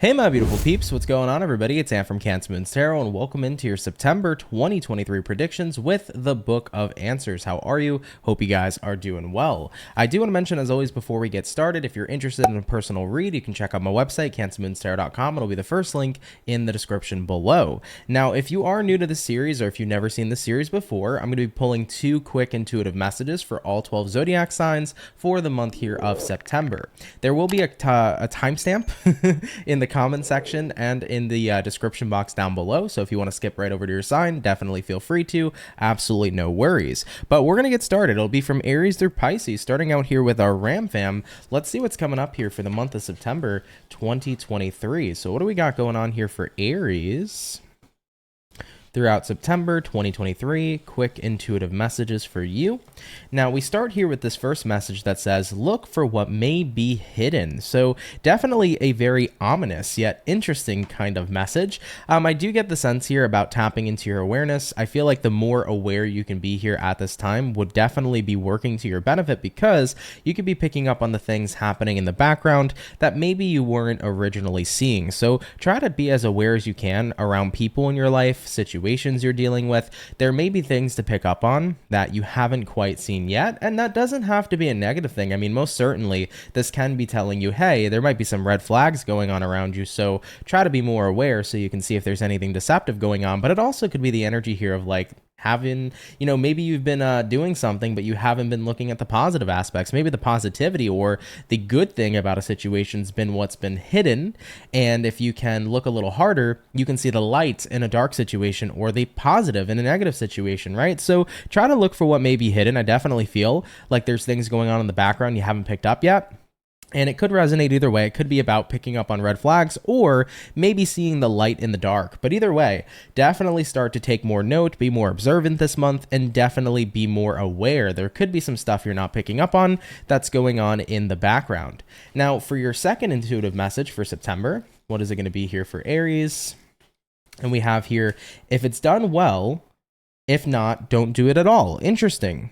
Hey my beautiful peeps, what's going on everybody? It's Ann from CancerMoonsTarot and welcome into your September 2023 predictions with the Book of Answers. How are you? Hope you guys are doing well. I do want to mention as always before we get started, if you're interested in a personal read, you can check out my website, CancerMoonsTarot.com. It'll be the first link in the description below. Now, if you are new to the series or if you've never seen the series before, I'm going to be pulling two quick intuitive messages for all 12 zodiac signs for the month here of September. There will be a timestamp in the comment section and in the description box down below, so if you want to skip right over to your sign, definitely feel free to. Absolutely no worries. But we're gonna get started. It'll be from Aries through Pisces, starting out here with our Ram fam. Let's see what's coming up here for the month of September 2023. So what do we got going on here for Aries throughout September 2023? Quick intuitive messages for you. Now we start here with this first message that says, look for what may be hidden. So definitely a very ominous yet interesting kind of message. I do get the sense here about tapping into your awareness. I feel like the more aware you can be here at this time would definitely be working to your benefit, because you could be picking up on the things happening in the background that maybe you weren't originally seeing. So try to be as aware as you can around people in your life, situations you're dealing with. There may be things to pick up on that you haven't quite seen yet, and that doesn't have to be a negative thing. I mean, most certainly this can be telling you, hey, there might be some red flags going on around you, so try to be more aware so you can see if there's anything deceptive going on. But it also could be the energy here of like having, maybe you've been doing something, but you haven't been looking at the positive aspects. Maybe the positivity or the good thing about a situation's been what's been hidden. And if you can look a little harder, you can see the light in a dark situation or the positive in a negative situation, right? So try to look for what may be hidden. I definitely feel like there's things going on in the background you haven't picked up yet. And it could resonate either way. It could be about picking up on red flags or maybe seeing the light in the dark. But either way, definitely start to take more note, be more observant this month, and definitely be more aware. There could be some stuff you're not picking up on that's going on in the background. Now, for your second intuitive message for September, what is it going to be here for Aries? And we have here, if it's done well, if not, don't do it at all. Interesting.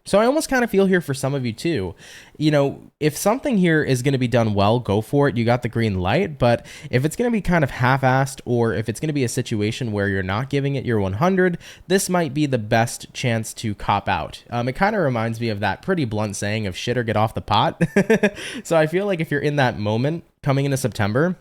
So I almost kind of feel here for some of you too, if something here is going to be done well, go for it. You got the green light. But if it's going to be kind of half-assed, or if it's going to be a situation where you're not giving it your 100, this might be the best chance to cop out. It kind of reminds me of that pretty blunt saying of shit or get off the pot. So I feel like if you're in that moment coming into September,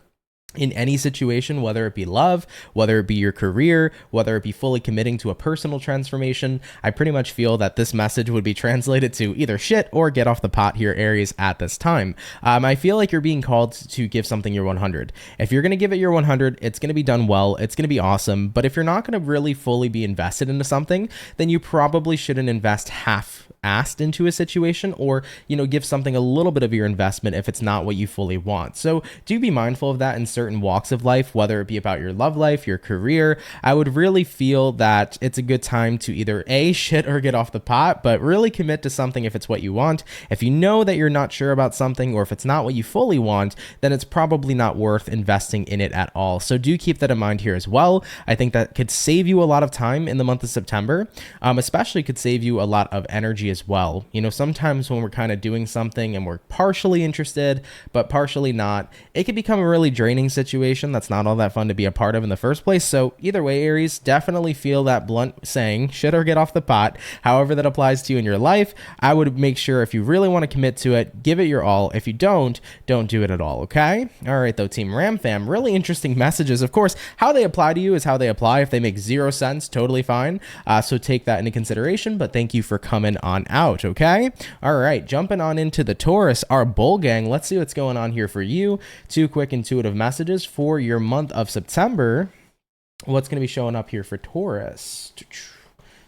in any situation, whether it be love, whether it be your career, whether it be fully committing to a personal transformation, I pretty much feel that this message would be translated to either shit or get off the pot here, Aries, at this time. I feel like you're being called to give something your 100. If you're going to give it your 100, it's going to be done well. It's going to be awesome. But if you're not going to really fully be invested into something, then you probably shouldn't invest half-assed into a situation, or, give something a little bit of your investment if it's not what you fully want. So do be mindful of that in certain walks of life, whether it be about your love life, your career. I would really feel that it's a good time to either A, shit or get off the pot, but really commit to something if it's what you want. If you know that you're not sure about something, or if it's not what you fully want, then it's probably not worth investing in it at all. So do keep that in mind here as well. I think that could save you a lot of time in the month of September, especially could save you a lot of energy as well. Sometimes when we're kind of doing something and we're partially interested, but partially not, it could become a really draining situation that's not all that fun to be a part of in the first place. So either way, Aries, definitely feel that blunt saying, shit or get off the pot, however that applies to you in your life. I would make sure if you really want to commit to it, give it your all. If you don't do it at all, okay? All right, though, Team Ram fam, really interesting messages. Of course, how they apply to you is how they apply. If they make zero sense, totally fine. So take that into consideration, but thank you for coming on out, okay? All right, jumping on into the Taurus, our bull gang. Let's see what's going on here for you. Two quick intuitive messages for your month of September. What's going to be showing up here for Taurus?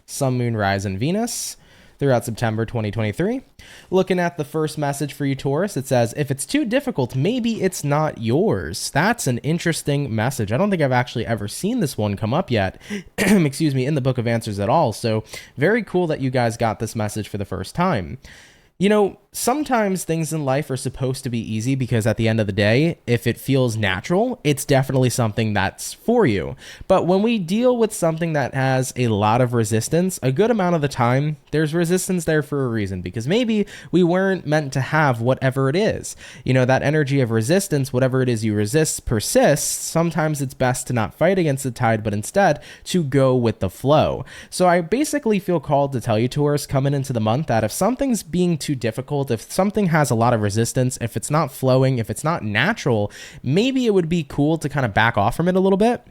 Sun, Moon, Rise, and Venus throughout September 2023. Looking at the first message for you, Taurus, it says, if it's too difficult, maybe it's not yours. That's an interesting message. I don't think I've actually ever seen this one come up yet, excuse me, in the Book of Answers at all. So very cool that you guys got this message for the first time. sometimes things in life are supposed to be easy because at the end of the day, if it feels natural, it's definitely something that's for you. But when we deal with something that has a lot of resistance, a good amount of the time, there's resistance there for a reason, because maybe we weren't meant to have whatever it is. You know, that energy of resistance, whatever it is you resist, persists. Sometimes it's best to not fight against the tide, but instead to go with the flow. So I basically feel called to tell you, Taurus, coming into the month, that if something's being too difficult, if something has a lot of resistance, if it's not flowing, if it's not natural, maybe it would be cool to kind of back off from it a little bit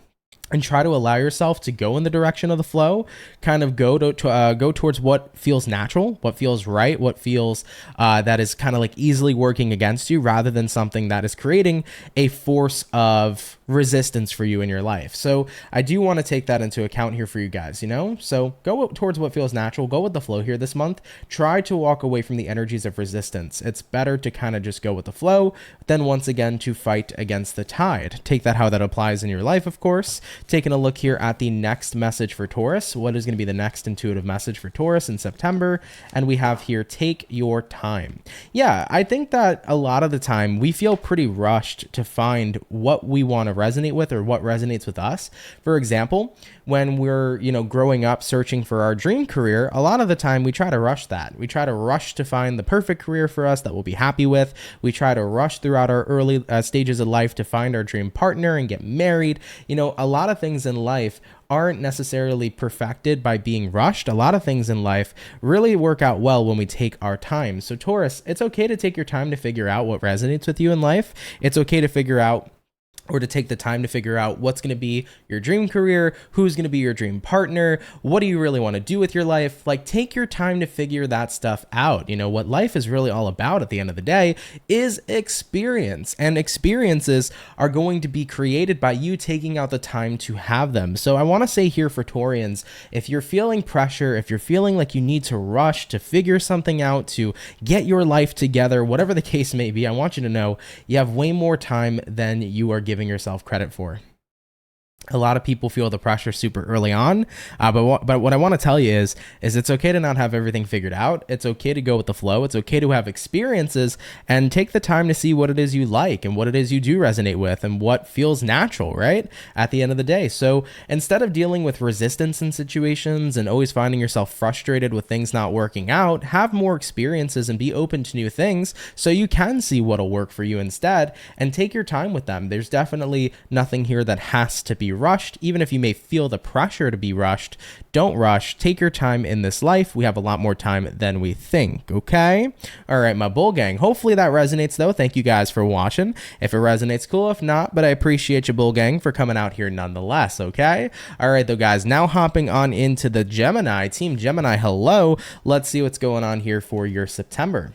and try to allow yourself to go in the direction of the flow, kind of go towards what feels natural, what feels right, what feels that is kind of like easily working against you, rather than something that is creating a force of resistance for you in your life. So I do want to take that into account here for you guys, you know? So go towards what feels natural, go with the flow here this month. Try to walk away from the energies of resistance. It's better to kind of just go with the flow than once again to fight against the tide. Take that how that applies in your life, of course. Taking a look here at the next message for Taurus. What is going to be the next intuitive message for Taurus in September? And we have here, take your time. Yeah, I think that a lot of the time we feel pretty rushed to find what we want to resonate with or what resonates with us. For example, when we're, growing up searching for our dream career, a lot of the time we try to rush that. We try to rush to find the perfect career for us that we'll be happy with. We try to rush throughout our early stages of life to find our dream partner and get married. A lot of things in life aren't necessarily perfected by being rushed. A lot of things in life really work out well when we take our time. So Taurus, it's okay to take your time to figure out what resonates with you in life. It's okay to figure out or to take the time to figure out what's going to be your dream career, who's going to be your dream partner, what do you really want to do with your life? Like, take your time to figure that stuff out. What life is really all about at the end of the day is experience, and experiences are going to be created by you taking out the time to have them. So I want to say here for Taurians, if you're feeling pressure, if you're feeling like you need to rush to figure something out, to get your life together, whatever the case may be, I want you to know you have way more time than you are giving yourself credit for. A lot of people feel the pressure super early on, but what I want to tell you is it's okay to not have everything figured out. It's okay to go with the flow. It's okay to have experiences and take the time to see what it is you like and what it is you do resonate with and what feels natural, right? At the end of the day. So instead of dealing with resistance in situations and always finding yourself frustrated with things not working out, have more experiences and be open to new things so you can see what'll work for you instead, and take your time with them. There's definitely nothing here that has to be rushed. Even if you may feel the pressure to be rushed, don't rush. Take your time in this life. We have a lot more time than we think, okay? All right, my bull gang. Hopefully that resonates, though. Thank you guys for watching. If it resonates, cool. If not, but I appreciate you, bull gang, for coming out here nonetheless, okay? All right, though, guys. Now hopping on into the Gemini. Team Gemini, hello. Let's see what's going on here for your September.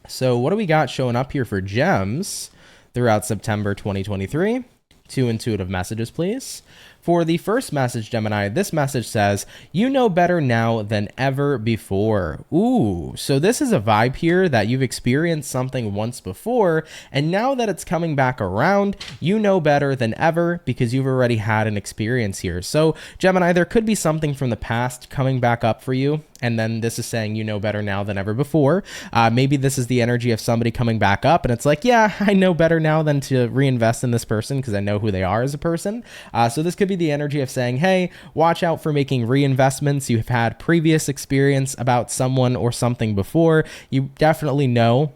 So what do we got showing up here for gems throughout September 2023? 2 intuitive messages, please. For the first message, Gemini, this message says, you know better now than ever before. Ooh, so this is a vibe here that you've experienced something once before, and now that it's coming back around, you know better than ever because you've already had an experience here. So Gemini, there could be something from the past coming back up for you, and then this is saying you know better now than ever before. Maybe this is the energy of somebody coming back up, and it's like, yeah, I know better now than to reinvest in this person because I know who they are as a person. So this could be the energy of saying, hey, watch out for making reinvestments. You've had previous experience about someone or something before. You definitely know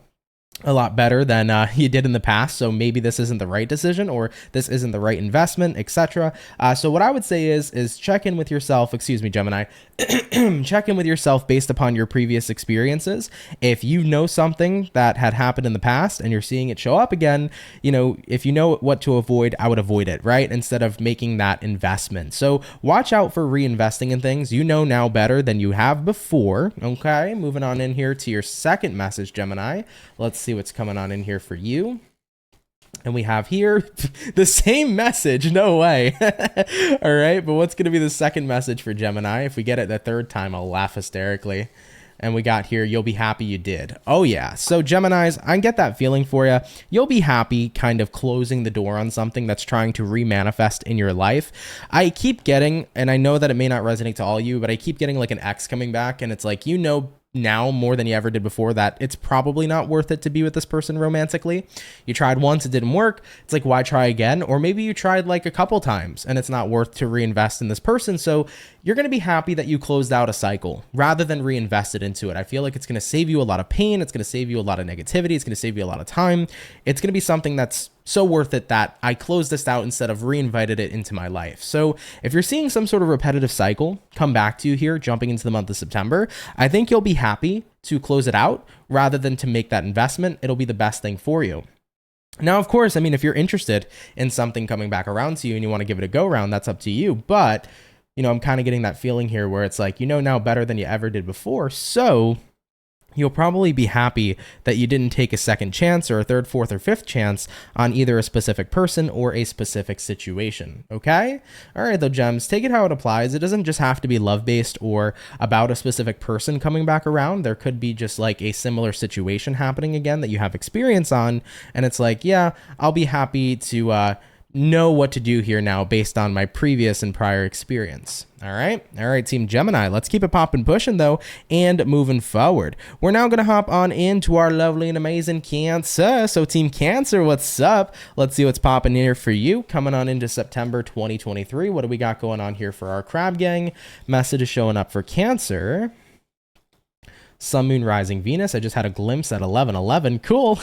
a lot better than you did in the past, so maybe this isn't the right decision or this isn't the right investment, etc. So what I would say is check in with yourself, excuse me, Gemini, check in with yourself based upon your previous experiences. If you know something that had happened in the past and you're seeing it show up again, if you know what to avoid, I would avoid it, right? Instead of making that investment. So watch out for reinvesting in things you know now better than you have before, okay? Moving on in here to your second message, Gemini. Let's see what's coming on in here for you. And we have here the same message. No way. All right. But what's going to be the second message for Gemini? If we get it the third time, I'll laugh hysterically. And we got here, you'll be happy you did. Oh, yeah. So Geminis, I get that feeling for you. You'll be happy kind of closing the door on something that's trying to remanifest in your life. I keep getting, and I know that it may not resonate to all you, but I keep getting like an ex coming back, and it's like, now more than you ever did before that it's probably not worth it to be with this person romantically. You tried once, it didn't work. It's like, why try again? Or maybe you tried like a couple times and it's not worth to reinvest in this person. So you're going to be happy that you closed out a cycle rather than reinvested into it. I feel like it's going to save you a lot of pain. It's going to save you a lot of negativity. It's going to save you a lot of time. It's going to be something that's so worth it that I closed this out instead of reinvited it into my life. So if you're seeing some sort of repetitive cycle come back to you here, jumping into the month of September, I think you'll be happy to close it out rather than to make that investment. It'll be the best thing for you. Now, of course, I mean, if you're interested in something coming back around to you and you want to give it a go round, that's up to you. But, you know, I'm kind of getting that feeling here where it's like, you know, now better than you ever did before. So you'll probably be happy that you didn't take a second chance or a third, fourth, or fifth chance on either a specific person or a specific situation. Okay? All right, though, gems, take it how it applies. It doesn't just have to be love-based or about a specific person coming back around. There could be just like a similar situation happening again that you have experience on. And it's like, yeah, I'll be happy to know what to do here now based on my previous and prior experience. All right, Team Gemini, let's keep it popping, pushing though, and moving forward. We're now going to hop on into our lovely and amazing Cancer. So Team Cancer, what's up? Let's see what's popping here for you coming on into September 2023. What do we got going on here for our crab gang? Message is showing up for Cancer. Sun, Moon, Rising, Venus. I just had a glimpse at 1111. Cool.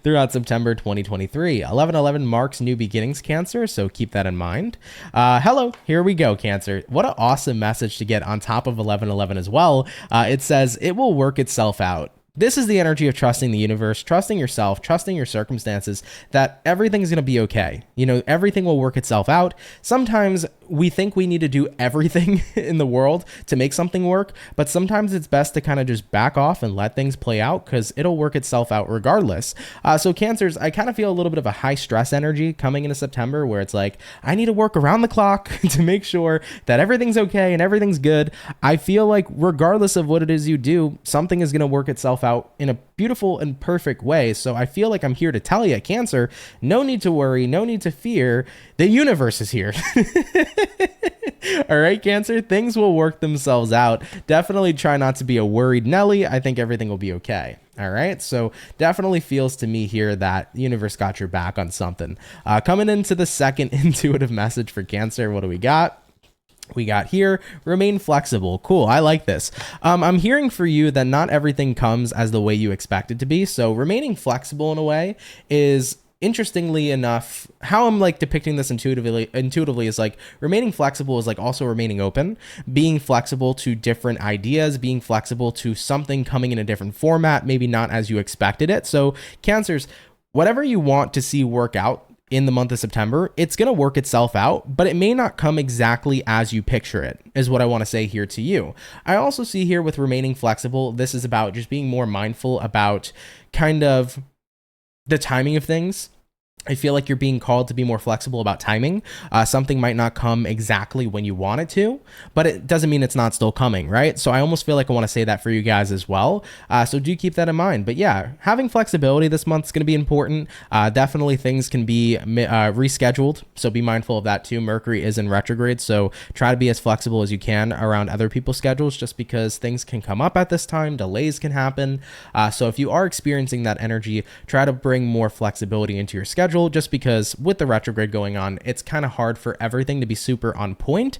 Throughout September 2023. 1111 marks new beginnings, Cancer, so keep that in mind. Hello, here we go, Cancer. What an awesome message to get on top of 1111 as well. It says it will work itself out. This is the energy of trusting the universe, trusting yourself, trusting your circumstances, that everything's going to be okay. You know, everything will work itself out. Sometimes we think we need to do everything in the world to make something work, but sometimes it's best to kind of just back off and let things play out because it'll work itself out regardless. So Cancers, I kind of feel a little bit of a high stress energy coming into September where it's like, I need to work around the clock to make sure that everything's okay and everything's good. I feel like regardless of what it is you do, something is going to work itself out in a beautiful and perfect way. So I feel like I'm here to tell you, Cancer, no need to worry, no need to fear. The universe is here. All right, Cancer, things will work themselves out. Definitely try not to be a worried Nelly. I think everything will be okay. All right, so definitely feels to me here that the universe got your back on something. Coming into the second intuitive message for Cancer, what do we got? We got here, remain flexible. Cool, I like this. I'm hearing for you that not everything comes as the way you expect it to be. So remaining flexible in a way is, interestingly enough, how I'm like depicting this intuitively is like remaining flexible is like also remaining open, being flexible to different ideas, being flexible to something coming in a different format, maybe not as you expected it. So Cancers, whatever you want to see work out in the month of September, it's going to work itself out, but it may not come exactly as you picture it, is what I want to say here to you. I also see here with remaining flexible, this is about just being more mindful about kind of the timing of things. I feel like you're being called to be more flexible about timing. Something might not come exactly when you want it to, but it doesn't mean it's not still coming, right? So I almost feel like I want to say that for you guys as well. So do keep that in mind. But yeah, having flexibility this month is going to be important. Definitely things can be rescheduled, so be mindful of that too. Mercury is in retrograde, so try to be as flexible as you can around other people's schedules, just because things can come up at this time, delays can happen. So if you are experiencing that energy, try to bring more flexibility into your schedule, just because with the retrograde going on, it's kind of hard for everything to be super on point,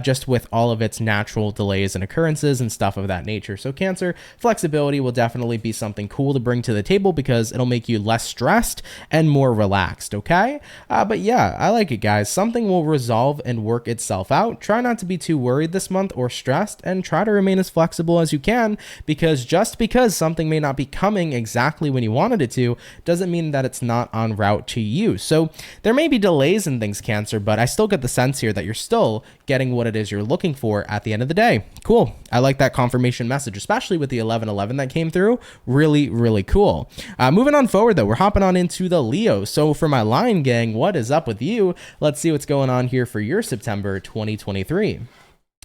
just with all of its natural delays and occurrences and stuff of that nature. So Cancer, flexibility will definitely be something cool to bring to the table because it'll make you less stressed and more relaxed, okay? But yeah, I like it, guys. Something will resolve and work itself out. Try not to be too worried this month or stressed, and try to remain as flexible as you can, because just because something may not be coming exactly when you wanted it to, doesn't mean that it's not en route to you. So there may be delays in things, Cancer, but I still get the sense here that you're still getting what it is you're looking for at the end of the day. Cool. I like that confirmation message, especially with the 1111 that came through. Really, really cool. Moving on forward though, we're hopping on into the Leo. So for my Lion gang, what is up with you? Let's see what's going on here for your September 2023.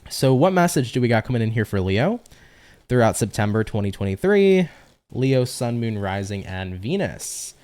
So what message do we got coming in here for Leo throughout September 2023? Leo, Sun, Moon, Rising, and Venus.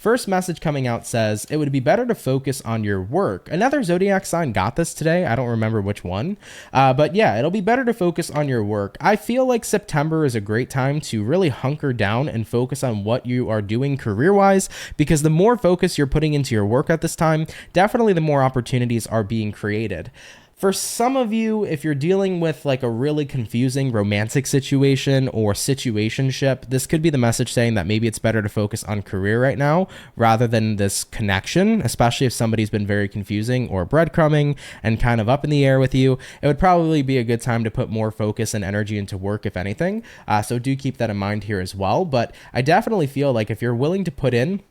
First message coming out says, it would be better to focus on your work. Another zodiac sign got this today. I don't remember which one. But yeah, it'll be better to focus on your work. I feel like September is a great time to really hunker down and focus on what you are doing career-wise, because the more focus you're putting into your work at this time, definitely the more opportunities are being created. For some of you, if you're dealing with like a really confusing romantic situation or situationship, this could be the message saying that maybe it's better to focus on career right now rather than this connection, especially if somebody's been very confusing or breadcrumbing and kind of up in the air with you. It would probably be a good time to put more focus and energy into work, if anything. So do keep that in mind here as well. But I definitely feel like if you're willing to put in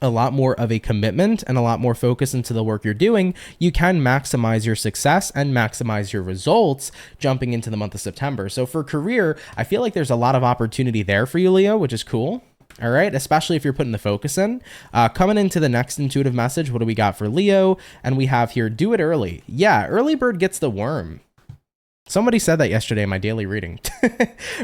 a lot more of a commitment and a lot more focus into the work you're doing, you can maximize your success and maximize your results jumping into the month of September. So for career, I feel like there's a lot of opportunity there for you, Leo, which is cool. All right, especially if you're putting the focus in. Coming into the next intuitive message, what do we got for Leo? And we have here, do it early. Yeah, early bird gets the worm. Somebody said that yesterday in my daily reading.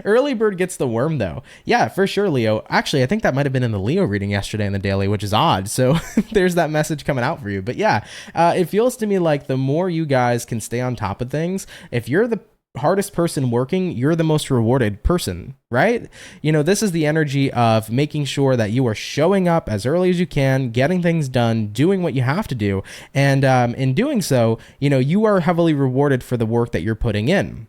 Early bird gets the worm, though. Yeah, for sure, Leo. Actually, I think that might have been in the Leo reading yesterday in the daily, which is odd. So there's that message coming out for you. But yeah, it feels to me like the more you guys can stay on top of things, if you're the hardest person working, you're the most rewarded person, right? You know, this is the energy of making sure that you are showing up as early as you can, getting things done, doing what you have to do. And in doing so, you know, you are heavily rewarded for the work that you're putting in.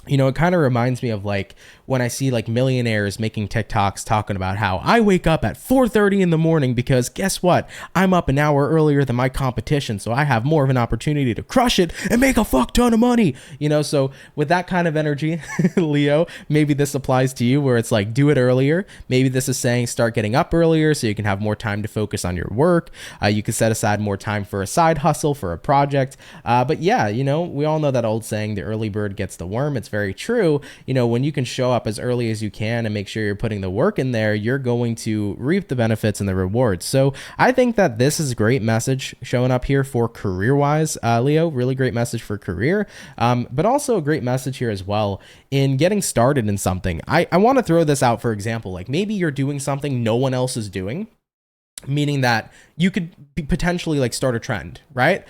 You know, it kind of reminds me of like when I see like millionaires making TikToks talking about how I wake up at 4:30 in the morning because guess what? I'm up an hour earlier than my competition. So I have more of an opportunity to crush it and make a fuck ton of money. You know, so with that kind of energy, Leo, maybe this applies to you where it's like, do it earlier. Maybe this is saying start getting up earlier so you can have more time to focus on your work. You can set aside more time for a side hustle, for a project. But yeah, you know, we all know that old saying, the early bird gets the worm. It's very true. You know, when you can show up as early as you can and make sure you're putting the work in there, you're going to reap the benefits and the rewards. So I think that this is a great message showing up here for career-wise, Leo. Really great message for career, but also a great message here as well in getting started in something. I want to throw this out, for example, like maybe you're doing something no one else is doing, meaning that you could potentially like start a trend, right?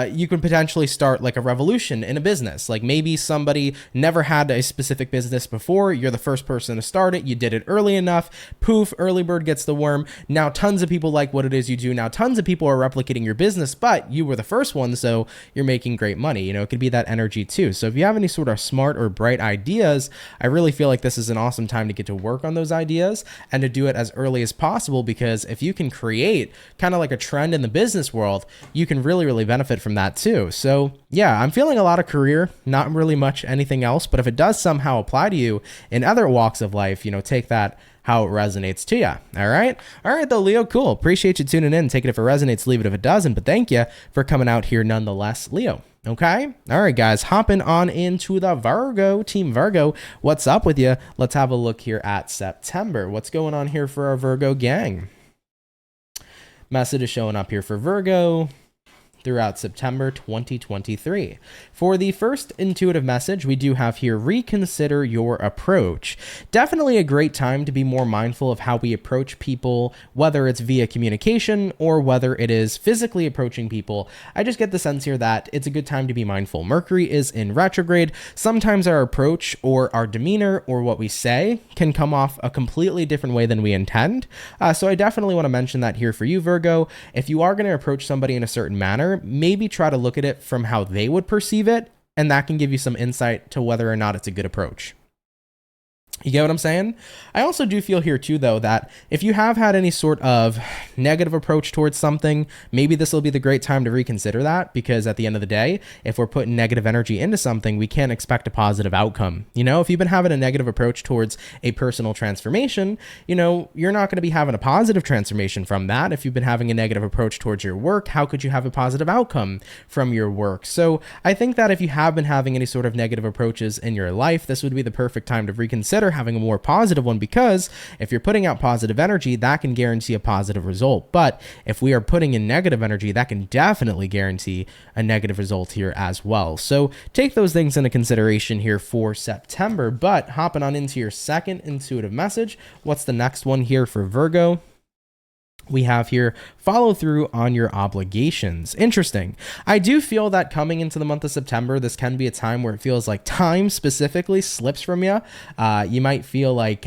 You could potentially start like a revolution in a business. Like maybe somebody never had a specific business before. You're the first person to start it. You did it early enough. Poof, early bird gets the worm. Now tons of people like what it is you do. Now tons of people are replicating your business, but you were the first one, so you're making great money. You know, it could be that energy too. So if you have any sort of smart or bright ideas, I really feel like this is an awesome time to get to work on those ideas and to do it as early as possible, because if you can create kind of like a trend in the business world, you can really benefit from that too. So yeah, I'm feeling a lot of career, not really much anything else, but if it does somehow apply to you in other walks of life, you know, take that how it resonates to you. All right though, Leo, cool. Appreciate you tuning in. Take it if it resonates, leave it if it doesn't, but thank you for coming out here nonetheless, Leo. Okay. All right, guys, hopping on into the Virgo, Team Virgo. What's up with you? Let's have a look here at September. What's going on here for our Virgo gang? Message is showing up here for Virgo throughout September 2023. For the first intuitive message, we do have here, reconsider your approach. Definitely a great time to be more mindful of how we approach people, whether it's via communication or whether it is physically approaching people. I just get the sense here that it's a good time to be mindful. Mercury is in retrograde. Sometimes our approach or our demeanor or what we say can come off a completely different way than we intend. So I definitely want to mention that here for you, Virgo. If you are going to approach somebody in a certain manner, maybe try to look at it from how they would perceive it, and that can give you some insight to whether or not it's a good approach. You get what I'm saying? I also do feel here too, though, that if you have had any sort of negative approach towards something, maybe this will be the great time to reconsider that, because at the end of the day, if we're putting negative energy into something, we can't expect a positive outcome. You know, if you've been having a negative approach towards a personal transformation, you know, you're not going to be having a positive transformation from that. If you've been having a negative approach towards your work, how could you have a positive outcome from your work? So I think that if you have been having any sort of negative approaches in your life, this would be the perfect time to reconsider having a more positive one, because if you're putting out positive energy, that can guarantee a positive result. But if we are putting in negative energy, that can definitely guarantee a negative result here as well. So take those things into consideration here for September. But hopping on into your second intuitive message, what's the next one here for Virgo? we have here follow through on your obligations. Interesting. I do feel that coming into the month of September, this can be a time where it feels like time specifically slips from you. You might feel like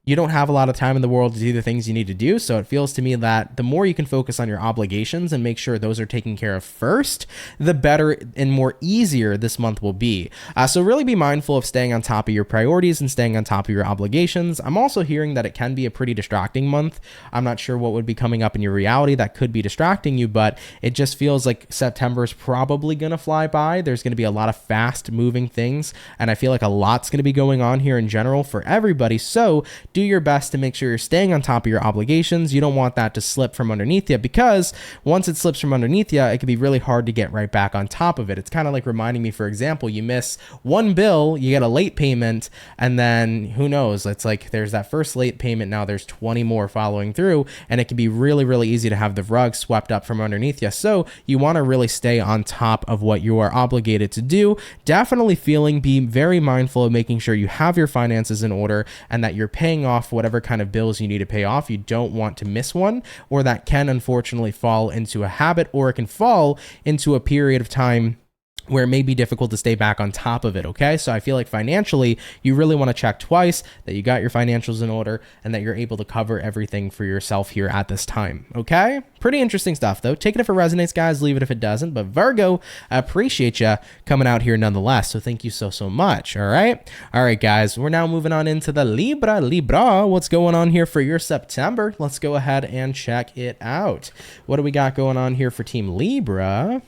you don't have a lot of time in the world to do the things you need to do. So it feels to me that the more you can focus on your obligations and make sure those are taken care of first, the better and more easier this month will be. So really be mindful of staying on top of your priorities and staying on top of your obligations. I'm also hearing that it can be a pretty distracting month. I'm not sure what would be coming up in your reality that could be distracting you, but it just feels like September is probably going to fly by. There's going to be a lot of fast moving things, and I feel like a lot's going to be going on here in general for everybody. So do your best to make sure you're staying on top of your obligations. You don't want that to slip from underneath you, because once it slips from underneath you, it can be really hard to get right back on top of it. It's kind of like reminding me, for example, you miss one bill, you get a late payment, and then who knows, it's like there's that first late payment, now there's 20 more following through, and it can be really, really easy to have the rug swept up from underneath you. So you want to really stay on top of what you are obligated to do. Definitely be very mindful of making sure you have your finances in order and that you're paying off whatever kind of bills you need to pay off. You don't want to miss one, or that can unfortunately fall into a habit, or it can fall into a period of time where it may be difficult to stay back on top of it, okay? So I feel like financially, you really want to check twice that you got your financials in order and that you're able to cover everything for yourself here at this time, okay? Pretty interesting stuff, though. Take it if it resonates, guys. Leave it if it doesn't. But Virgo, I appreciate you coming out here nonetheless, so thank you so, so much, all right? All right, guys, we're now moving on into the Libra. What's going on here for your September? Let's go ahead and check it out. What do we got going on here for Team Libra?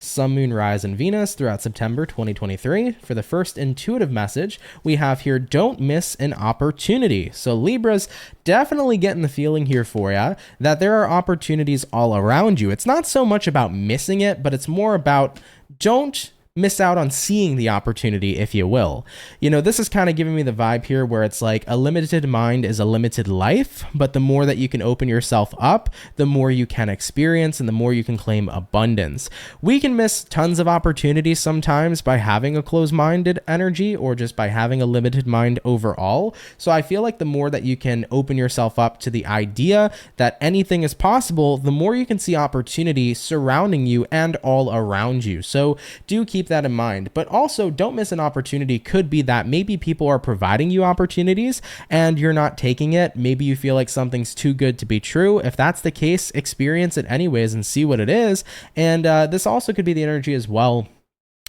Sun, Moon, Rise, and Venus throughout September 2023. For the first intuitive message, we have here, don't miss an opportunity. So Libras, definitely getting the feeling here for you that there are opportunities all around you. It's not so much about missing it, but it's more about don't miss out on seeing the opportunity, if you will. You know, this is kind of giving me the vibe here where it's like a limited mind is a limited life, but the more that you can open yourself up, the more you can experience and the more you can claim abundance. We can miss tons of opportunities sometimes by having a closed-minded energy or just by having a limited mind overall. So I feel like the more that you can open yourself up to the idea that anything is possible, the more you can see opportunity surrounding you and all around you. So do keep that in mind, but also don't miss an opportunity. Could be that maybe people are providing you opportunities and you're not taking it. Maybe you feel like something's too good to be true. If that's the case, experience it anyways and see what it is. And this also could be the energy as well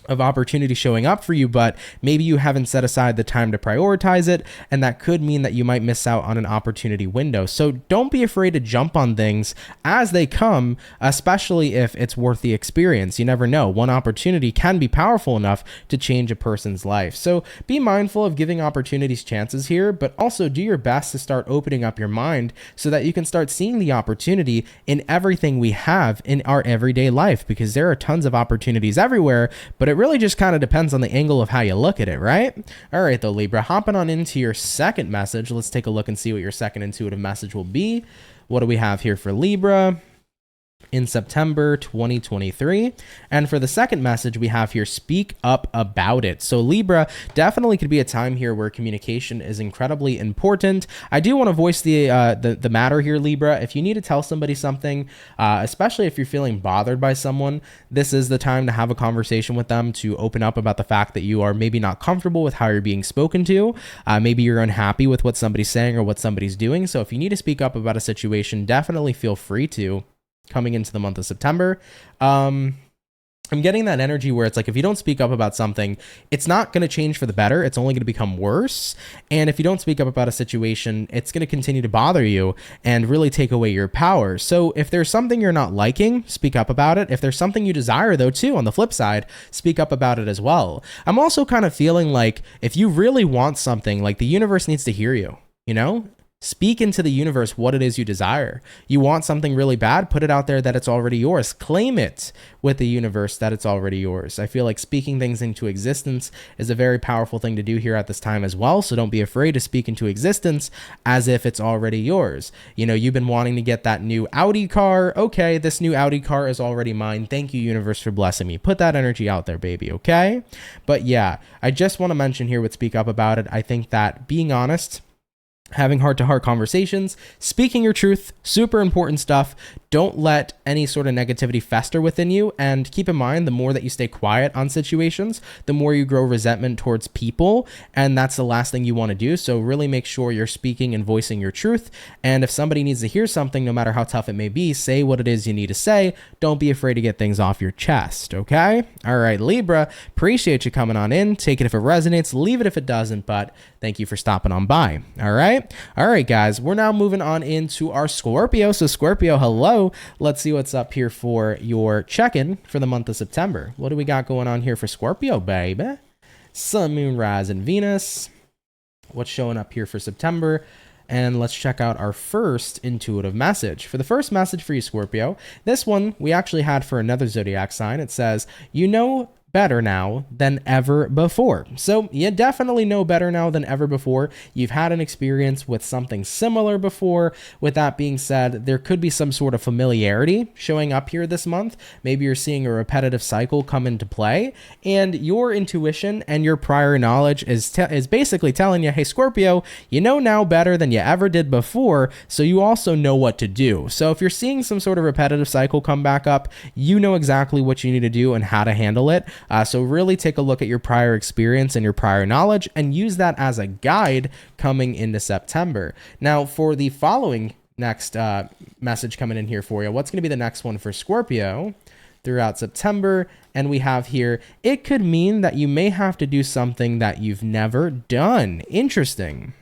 of opportunity showing up for you, but maybe you haven't set aside the time to prioritize it, and that could mean that you might miss out on an opportunity window. So don't be afraid to jump on things as they come, especially if it's worth the experience. You never know. One opportunity can be powerful enough to change a person's life. So be mindful of giving opportunities chances here, but also do your best to start opening up your mind so that you can start seeing the opportunity in everything we have in our everyday life, because there are tons of opportunities everywhere, but it really just kind of depends on the angle of how you look at it, right? All right, though, Libra, hopping on into your second message. Let's take a look and see what your second intuitive message will be. What do we have here for Libra in September 2023? And for the second message, we have here, speak up about it. So Libra, definitely could be a time here where communication is incredibly important. I do want to voice the matter here, Libra. If you need to tell somebody something, especially if you're feeling bothered by someone, this is the time to have a conversation with them, to open up about the fact that you are maybe not comfortable with how you're being spoken to. Maybe you're unhappy with what somebody's saying or what somebody's doing. So if you need to speak up about a situation, definitely feel free to, coming into the month of September. I'm getting that energy where it's like, if you don't speak up about something, it's not going to change for the better. It's only going to become worse. And if you don't speak up about a situation, it's going to continue to bother you and really take away your power. So if there's something you're not liking, speak up about it. If there's something you desire, though, too, on the flip side, speak up about it as well. I'm also kind of feeling like if you really want something, like the universe needs to hear you, you know? Speak into the universe what it is you desire. You want something really bad, put it out there that it's already yours. Claim it with the universe that it's already yours. I feel like speaking things into existence is a very powerful thing to do here at this time as well. So don't be afraid to speak into existence as if it's already yours. You know, you've been wanting to get that new Audi car. Okay, this new Audi car is already mine. Thank you, universe, for blessing me. Put that energy out there, baby, okay? But yeah, I just want to mention here with speak up about it. I think that being honest having heart-to-heart conversations, speaking your truth, super important stuff. Don't let any sort of negativity fester within you. And keep in mind, the more that you stay quiet on situations, the more you grow resentment towards people. And that's the last thing you want to do. So really make sure you're speaking and voicing your truth. And if somebody needs to hear something, no matter how tough it may be, say what it is you need to say. Don't be afraid to get things off your chest, okay? All right, Libra, appreciate you coming on in. Take it if it resonates, leave it if it doesn't, but thank you for stopping on by, all right? All right, guys, we're now moving on into our Scorpio. So Scorpio, hello. Let's see what's up here for your check-in for the month of September. What do we got going on here for Scorpio, baby? Sun, Moon, Rise, and Venus. What's showing up here for September? And let's check out our first intuitive message. For the first message for you, Scorpio, this one we actually had for another zodiac sign. It says, you know better now than ever before. So you definitely know better now than ever before. You've had an experience with something similar before. With that being said, there could be some sort of familiarity showing up here this month. Maybe you're seeing a repetitive cycle come into play, and your intuition and your prior knowledge is basically telling you, hey, Scorpio, you know now better than you ever did before, so you also know what to do. So if you're seeing some sort of repetitive cycle come back up, you know exactly what you need to do and how to handle it. So really take a look at your prior experience and your prior knowledge and use that as a guide coming into September. Now, for the following next message coming in here for you, what's going to be the next one for Scorpio throughout September? And we have here, it could mean that you may have to do something that you've never done. Interesting.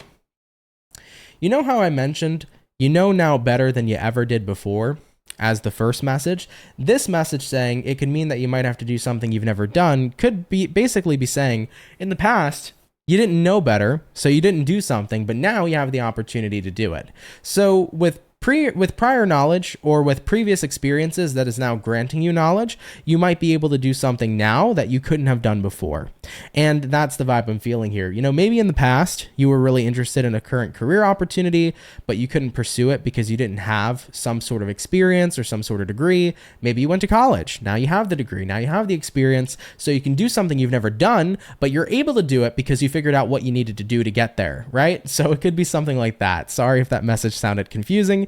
You know how I mentioned, you know now better than you ever did before? As the first message, this message saying it could mean that you might have to do something you've never done could be basically be saying in the past you didn't know better, so you didn't do something, but now you have the opportunity to do it. So with prior knowledge or with previous experiences that is now granting you knowledge, you might be able to do something now that you couldn't have done before. And that's the vibe I'm feeling here. You know, maybe in the past you were really interested in a current career opportunity, but you couldn't pursue it because you didn't have some sort of experience or some sort of degree. Maybe you went to college. Now you have the degree. Now you have the experience. So you can do something you've never done, but you're able to do it because you figured out what you needed to do to get there, right? So it could be something like that. Sorry if that message sounded confusing.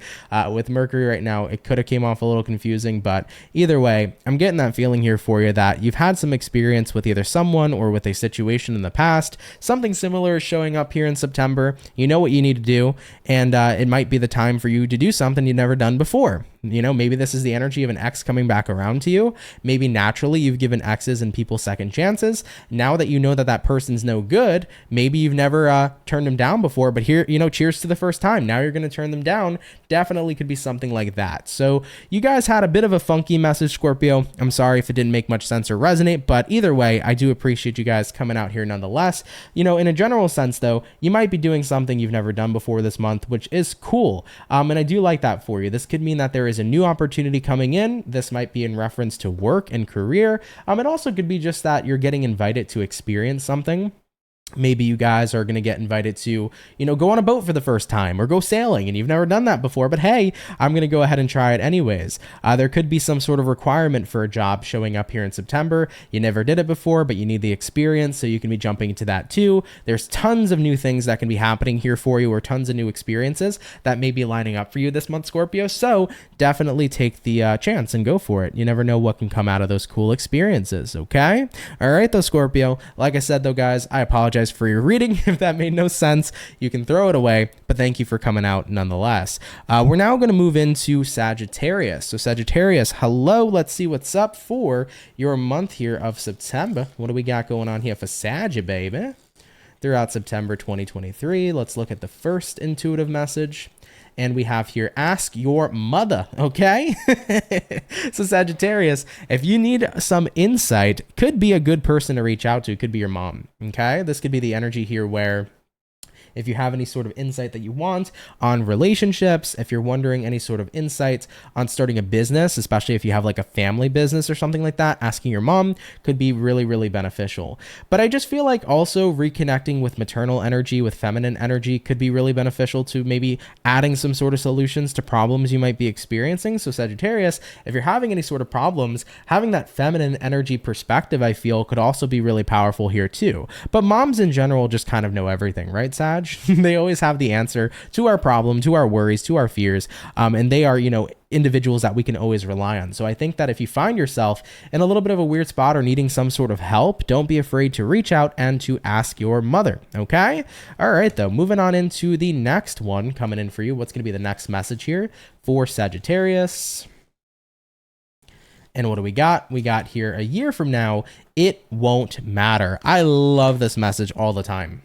With Mercury right now, it could have came off a little confusing, but either way, I'm getting that feeling here for you that you've had some experience with either someone or with a situation in the past. Something similar is showing up here in September. You know what you need to do, and it might be the time for you to do something you've never done before. You know, maybe this is the energy of an ex coming back around to you. Maybe naturally you've given exes and people second chances. Now that you know that that person's no good, maybe you've never turned them down before, but here, you know, cheers to the first time. Now you're going to turn them down. Definitely could be something like that. So you guys had a bit of a funky message, Scorpio. I'm sorry if it didn't make much sense or resonate, but either way, I do appreciate you guys coming out here nonetheless. You know, in a general sense though, you might be doing something you've never done before this month, which is cool. And I do like that for you. This could mean that there is a new opportunity coming in. This might be in reference to work and career. It also could be just that you're getting invited to experience something. Maybe you guys are going to get invited to, you know, go on a boat for the first time or go sailing and you've never done that before, but hey, I'm going to go ahead and try it anyways. There could be some sort of requirement for a job showing up here in September. You never did it before, but you need the experience, so you can be jumping into that too. There's tons of new things that can be happening here for you, or tons of new experiences that may be lining up for you this month, Scorpio. So definitely take the chance and go for it. You never know what can come out of those cool experiences, okay? All right, though, Scorpio. Like I said, though, guys, I apologize for your reading. If that made no sense, you can throw it away, but thank you for coming out nonetheless. We're now going to move into Sagittarius. So Sagittarius, hello. Let's see what's up for your month here of September. What do we got going on here for Sag, baby? Throughout September 2023, let's look at the first intuitive message. And we have here, ask your mother, okay? So Sagittarius, if you need some insight, could be a good person to reach out to. Could be your mom, okay? This could be the energy here where if you have any sort of insight that you want on relationships, if you're wondering any sort of insights on starting a business, especially if you have like a family business or something like that, asking your mom could be really, really beneficial. But I just feel like also reconnecting with maternal energy, with feminine energy could be really beneficial to maybe adding some sort of solutions to problems you might be experiencing. So Sagittarius, if you're having any sort of problems, having that feminine energy perspective, I feel could also be really powerful here too. But moms in general just kind of know everything, right, Sag? Sag. They always have the answer to our problem, to our worries, to our fears. And they are, individuals that we can always rely on. So I think that if you find yourself in a little bit of a weird spot or needing some sort of help, don't be afraid to reach out and to ask your mother. Okay. All right, though. Moving on into the next one coming in for you. What's going to be the next message here for Sagittarius? And what do we got? We got here, a year from now, it won't matter. I love this message all the time.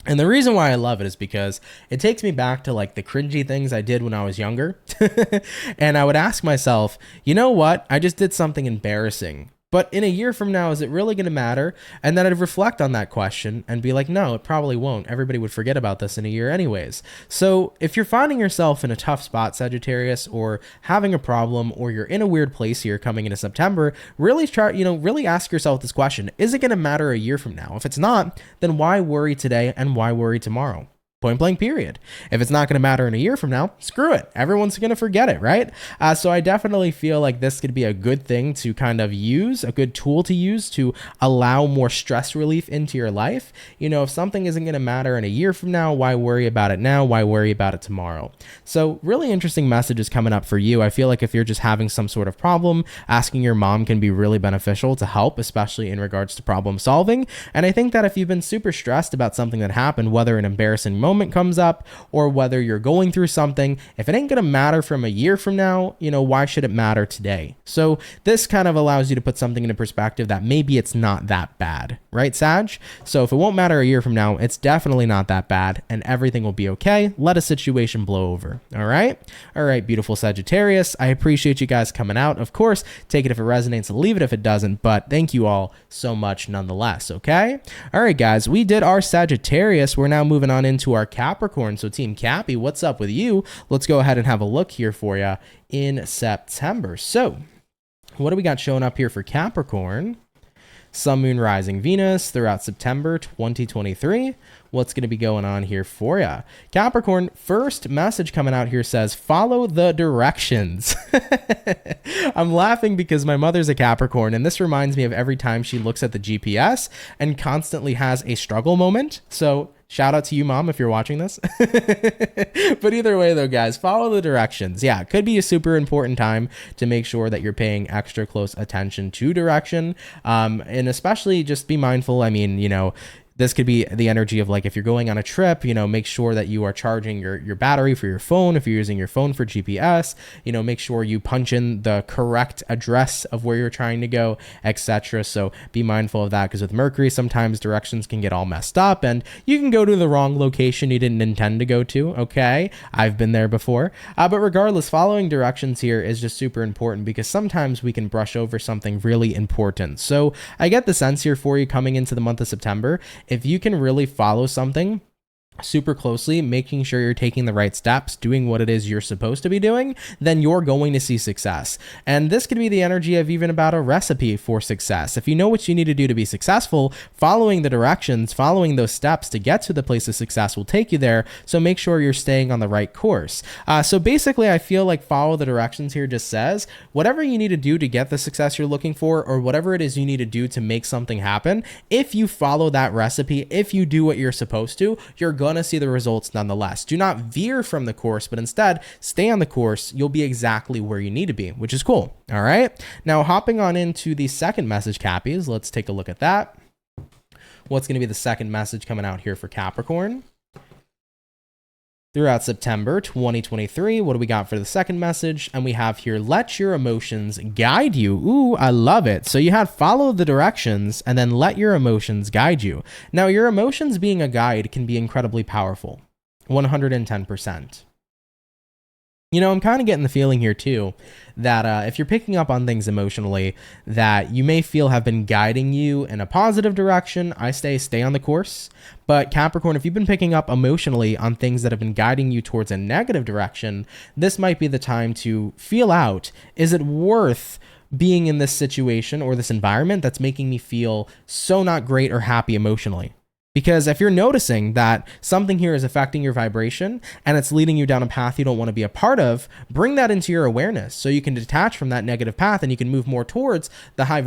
And the reason why I love it is because it takes me back to like the cringy things I did when I was younger. And I would ask myself, you know what? I just did something embarrassing. But in a year from now, is it really going to matter? And then I'd reflect on that question and be like, no, it probably won't. Everybody would forget about this in a year anyways. So if you're finding yourself in a tough spot, Sagittarius, or having a problem, or you're in a weird place here coming into September, really really ask yourself this question. Is it going to matter a year from now? If it's not, then why worry today and why worry tomorrow? Point blank period. If it's not going to matter in a year from now, screw it. Everyone's going to forget it, right? So I definitely feel like this could be a good thing to kind of use, a good tool to use to allow more stress relief into your life. If something isn't going to matter in a year from now, why worry about it now? Why worry about it tomorrow? So really interesting messages coming up for you. I feel like if you're just having some sort of problem, asking your mom can be really beneficial to help, especially in regards to problem solving. And I think that if you've been super stressed about something that happened, whether an embarrassing moment comes up or whether you're going through something, if it ain't going to matter from a year from now, why should it matter today? So this kind of allows you to put something into perspective that maybe it's not that bad, right, Sag? So if it won't matter a year from now, it's definitely not that bad and everything will be okay. Let a situation blow over. All right, beautiful Sagittarius. I appreciate you guys coming out. Of course, take it if it resonates, leave it if it doesn't, but thank you all so much nonetheless. Okay. All right, guys, we did our Sagittarius. We're now moving on into our Capricorn. So Team Cappy, what's up with you? Let's go ahead and have a look here for you in September. So what do we got showing up here for Capricorn? Sun, Moon, Rising, Venus throughout September 2023. What's going to be going on here for you? Capricorn, first message coming out here says, follow the directions. I'm laughing because my mother's a Capricorn, and this reminds me of every time she looks at the GPS and constantly has a struggle moment. So shout out to you, Mom, if you're watching this. But either way, though, guys, follow the directions. Yeah, it could be a super important time to make sure that you're paying extra close attention to direction. And especially just be mindful. I mean, this could be the energy of like, if you're going on a trip, make sure that you are charging your battery for your phone. If you're using your phone for GPS, make sure you punch in the correct address of where you're trying to go, etc. So be mindful of that, because with Mercury, sometimes directions can get all messed up and you can go to the wrong location you didn't intend to go to. Okay. I've been there before. But regardless, following directions here is just super important because sometimes we can brush over something really important. So I get the sense here for you coming into the month of September. If you can really follow something super closely, making sure you're taking the right steps, doing what it is you're supposed to be doing, then you're going to see success. And this could be the energy of even about a recipe for success. If you know what you need to do to be successful, following the directions, following those steps to get to the place of success will take you there. So make sure you're staying on the right course. So basically, I feel like follow the directions here just says whatever you need to do to get the success you're looking for, or whatever it is you need to do to make something happen. If you follow that recipe, if you do what you're supposed to, you're going to see the results nonetheless. Do not veer from the course, but instead stay on the course. You'll be exactly where you need to be, which is cool. All right. Now hopping on into the second message, Cappies, let's take a look at that. What's going to be the second message coming out here for Capricorn? Throughout September 2023, what do we got for the second message? And we have here, let your emotions guide you. Ooh, I love it. So you had follow the directions and then let your emotions guide you. Now, your emotions being a guide can be incredibly powerful. 110%. I'm kind of getting the feeling here too that if you're picking up on things emotionally that you may feel have been guiding you in a positive direction, I stay on the course. But Capricorn, if you've been picking up emotionally on things that have been guiding you towards a negative direction, this might be the time to feel out, is it worth being in this situation or this environment that's making me feel so not great or happy emotionally? Because if you're noticing that something here is affecting your vibration and it's leading you down a path you don't want to be a part of, bring that into your awareness so you can detach from that negative path and you can move more towards the high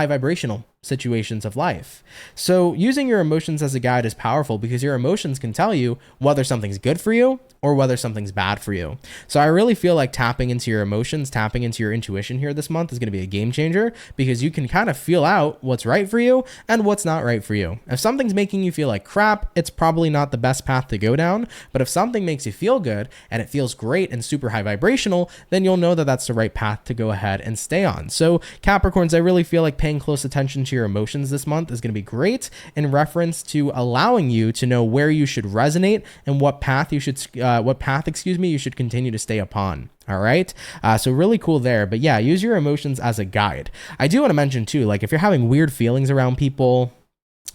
vibrational situations of life. So using your emotions as a guide is powerful because your emotions can tell you whether something's good for you or whether something's bad for you. So I really feel like tapping into your emotions, tapping into your intuition here this month is going to be a game changer because you can kind of feel out what's right for you and what's not right for you. If something's making you feel like crap, it's probably not the best path to go down. But if something makes you feel good and it feels great and super high vibrational, then you'll know that that's the right path to go ahead and stay on. So Capricorns, I really feel like paying close attention to your emotions this month is going to be great in reference to allowing you to know where you should resonate and what path you should you should continue to stay upon. All right. So really cool there. But yeah, use your emotions as a guide. I do want to mention too, like if you're having weird feelings around people,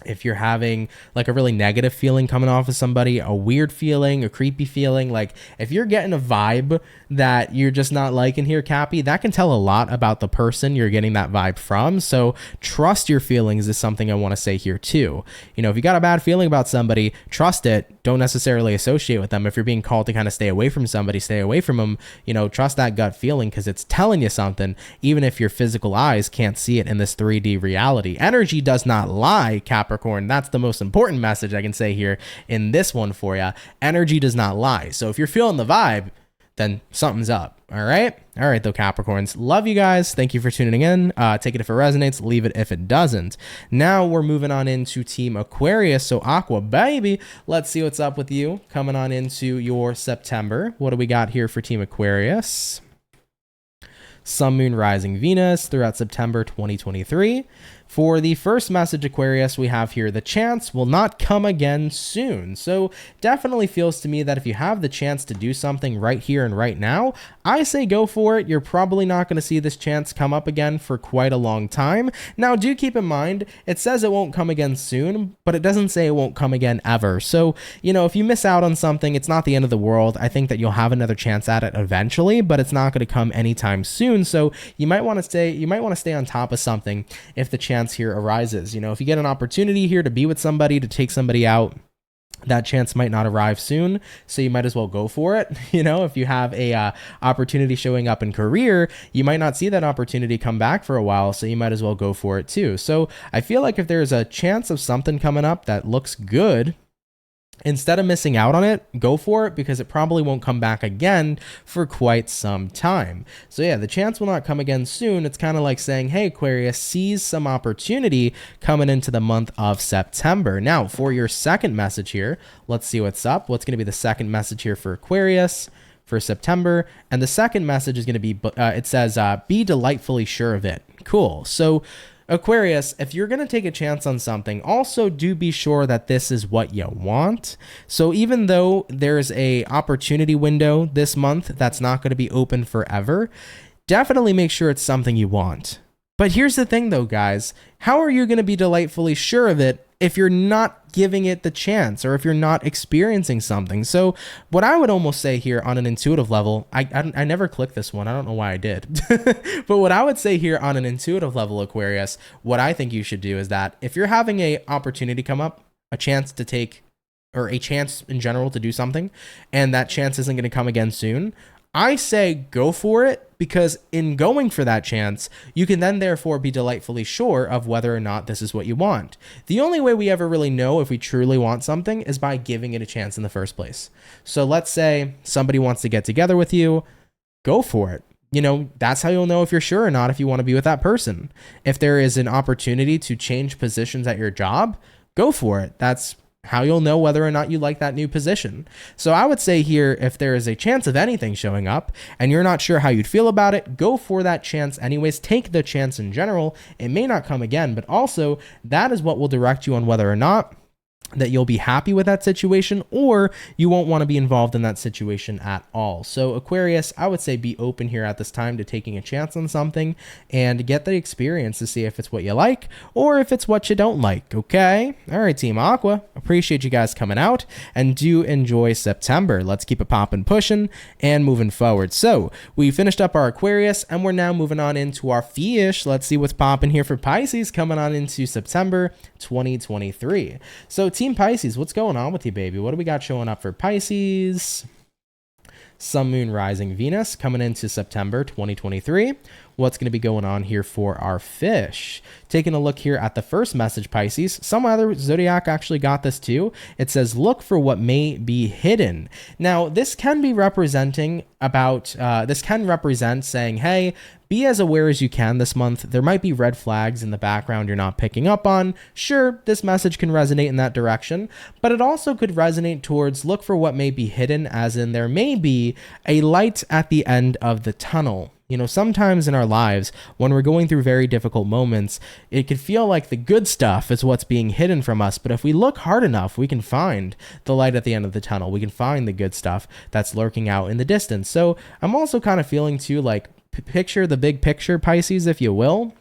if you're having like a really negative feeling coming off of somebody, a weird feeling, a creepy feeling, like if you're getting a vibe that you're just not liking here, Cappy, that can tell a lot about the person you're getting that vibe from. So trust your feelings is something I want to say here too. You know, if you got a bad feeling about somebody, trust it. Don't necessarily associate with them. If you're being called to kind of stay away from somebody, stay away from them, you know, trust that gut feeling because it's telling you something, even if your physical eyes can't see it in this 3D reality. Energy does not lie, Capricorn. That's the most important message I can say here in this one for you. Energy does not lie. So if you're feeling the vibe, then something's up. All right. All right, though, Capricorns. Love you guys. Thank you for tuning in. Take it if it resonates. Leave it if it doesn't. Now we're moving on into Team Aquarius. So Aqua, baby, let's see what's up with you coming on into your September. What do we got here for Team Aquarius? Sun, Moon, Rising, Venus throughout September 2023. For the first message, Aquarius, we have here, the chance will not come again soon. So definitely feels to me that if you have the chance to do something right here and right now, I say go for it. You're probably not going to see this chance come up again for quite a long time. Now, do keep in mind, it says it won't come again soon, but it doesn't say it won't come again ever. So, you know, if you miss out on something, it's not the end of the world. I think that you'll have another chance at it eventually, but it's not going to come anytime soon. So you might want to stay on top of something if the chance here arises. You know, if you get an opportunity here to be with somebody, to take somebody out, that chance might not arrive soon, so you might as well go for it. You know, if you have a opportunity showing up in career, you might not see that opportunity come back for a while, so you might as well go for it too. So I feel like if there's a chance of something coming up that looks good, instead of missing out on it, go for it because it probably won't come back again for quite some time. So yeah, the chance will not come again soon. It's kind of like saying, hey, Aquarius, seize some opportunity coming into the month of September. Now, for your second message here, let's see what's up. What's going to be the second message here for Aquarius for September? And the second message is going to be, it says, be delightfully sure of it. Cool. So Aquarius, if you're going to take a chance on something, also do be sure that this is what you want. So even though there's a opportunity window this month that's not going to be open forever, definitely make sure it's something you want. But here's the thing though, guys, how are you going to be delightfully sure of it if you're not giving it the chance or if you're not experiencing something? So what I would almost say here on an intuitive level, I never clicked this one. I don't know why I did. But what I would say here on an intuitive level, Aquarius, what I think you should do is that if you're having a opportunity come up, a chance to take, or a chance in general to do something, and that chance isn't going to come again soon, I say go for it, because in going for that chance, you can then therefore be delightfully sure of whether or not this is what you want. The only way we ever really know if we truly want something is by giving it a chance in the first place. So let's say somebody wants to get together with you, go for it. You know, that's how you'll know if you're sure or not if you want to be with that person. If there is an opportunity to change positions at your job, go for it. That's how you'll know whether or not you like that new position. So I would say here, if there is a chance of anything showing up and you're not sure how you'd feel about it, go for that chance anyways. Take the chance in general. It may not come again, but also that is what will direct you on whether or not that you'll be happy with that situation or you won't want to be involved in that situation at all. So Aquarius, I would say be open here at this time to taking a chance on something and get the experience to see if it's what you like or if it's what you don't like. Okay. All right, Team Aqua, appreciate you guys coming out and do enjoy September. Let's keep it popping, pushing and moving forward. So we finished up our Aquarius and we're now moving on into our fish. Let's see what's popping here for Pisces coming on into September 2023. So Team Pisces, what's going on with you, baby? What do we got showing up for Pisces? Sun, Moon, Rising, Venus coming into September 2023. What's going to be going on here for our fish? Taking a look here at the first message, Pisces. Some other zodiac actually got this too. It says, look for what may be hidden. Now, this can be representing this can represent saying, hey, be as aware as you can this month. There might be red flags in the background you're not picking up on. Sure, this message can resonate in that direction, but it also could resonate towards look for what may be hidden, as in there may be a light at the end of the tunnel. You know, sometimes in our lives, when we're going through very difficult moments, it can feel like the good stuff is what's being hidden from us. But if we look hard enough, we can find the light at the end of the tunnel. We can find the good stuff that's lurking out in the distance. So I'm also kind of feeling too, like, picture the big picture, Pisces, if you will.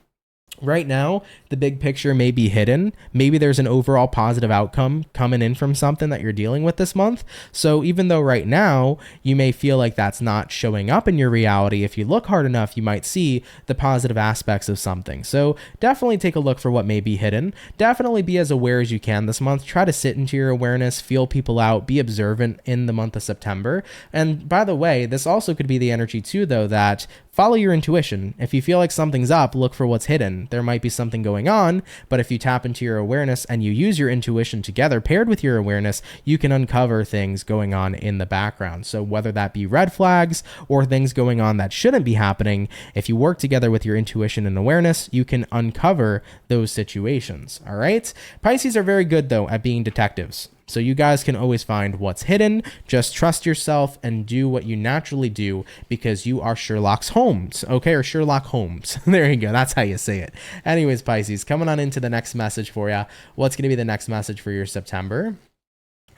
Right now, the big picture may be hidden. Maybe there's an overall positive outcome coming in from something that you're dealing with this month. So even though right now you may feel like that's not showing up in your reality, if you look hard enough, you might see the positive aspects of something. So definitely take a look for what may be hidden. Definitely be as aware as you can this month. Try to sit into your awareness, feel people out, be observant in the month of September. And by the way, this also could be the energy too, though, that follow your intuition. If you feel like something's up, look for what's hidden. There might be something going on, but if you tap into your awareness and you use your intuition together, paired with your awareness, you can uncover things going on in the background. So whether that be red flags or things going on that shouldn't be happening, if you work together with your intuition and awareness, you can uncover those situations. All right. Pisces are very good, though, at being detectives. So you guys can always find what's hidden. Just trust yourself and do what you naturally do, because you are Sherlock Holmes, okay? Or Sherlock Holmes. There you go. That's how you say it. Anyways, Pisces, coming on into the next message for you. What's going to be the next message for your September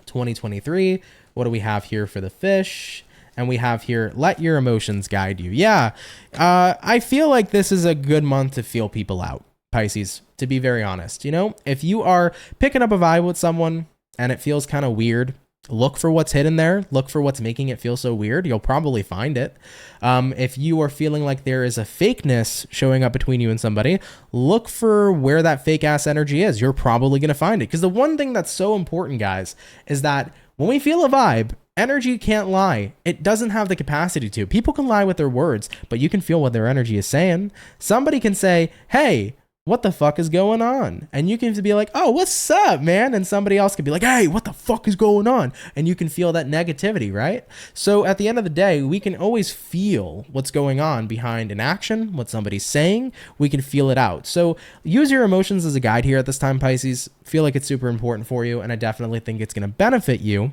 2023? What do we have here for the fish? And we have here, let your emotions guide you. Yeah, I feel like this is a good month to feel people out, Pisces, to be very honest. You know, if you are picking up a vibe with someone and it feels kind of weird, look for what's hidden there. Look for what's making it feel so weird. You'll probably find it. If you are feeling like there is a fakeness showing up between you and somebody, look for where that fake ass energy is. You're probably going to find it. Because the one thing that's so important, guys, is that when we feel a vibe, energy can't lie. It doesn't have the capacity to. People can lie with their words, but you can feel what their energy is saying. Somebody can say, hey, what the fuck is going on? And you can be like, oh, what's up, man? And somebody else can be like, hey, what the fuck is going on? And you can feel that negativity, right? So at the end of the day, we can always feel what's going on behind an action, what somebody's saying. We can feel it out. So use your emotions as a guide here at this time, Pisces. Feel like it's super important for you. And I definitely think it's going to benefit you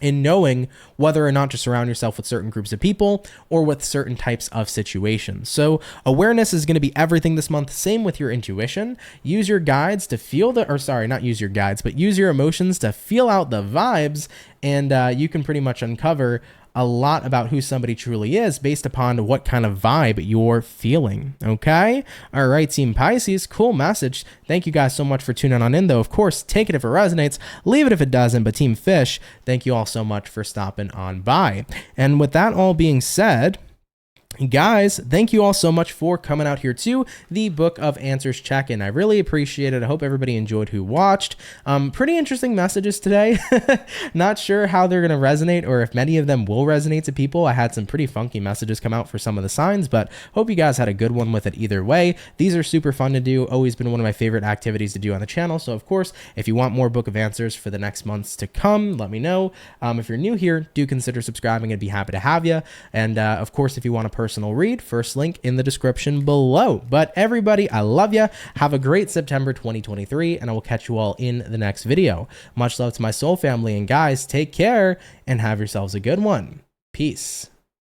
in knowing whether or not to surround yourself with certain groups of people or with certain types of situations. So awareness is going to be everything this month. Same with your intuition. Use your guides to feel not use your guides, but use your emotions to feel out the vibes, and you can pretty much uncover a lot about who somebody truly is based upon what kind of vibe you're feeling. Okay. All right, Team Pisces, cool message. Thank you guys so much for tuning on in, though. Of course, take it if it resonates, leave it if it doesn't. But Team Fish, thank you all so much for stopping on by. And with that all being said, guys, thank you all so much for coming out here to the Book of Answers check-in. I really appreciate it. I hope everybody enjoyed who watched. Pretty interesting messages today. Not sure how they're going to resonate or if many of them will resonate to people. I had some pretty funky messages come out for some of the signs, but hope you guys had a good one with it either way. These are super fun to do. Always been one of my favorite activities to do on the channel. So of course, if you want more Book of Answers for the next months to come, let me know. If you're new here, do consider subscribing. I'd be happy to have you. And of course, if you want a personal read, first link in the description below. But everybody, I love you. Have a great September 2023, and I will catch you all in the next video. Much love to my soul family, and guys, take care and have yourselves a good one. Peace.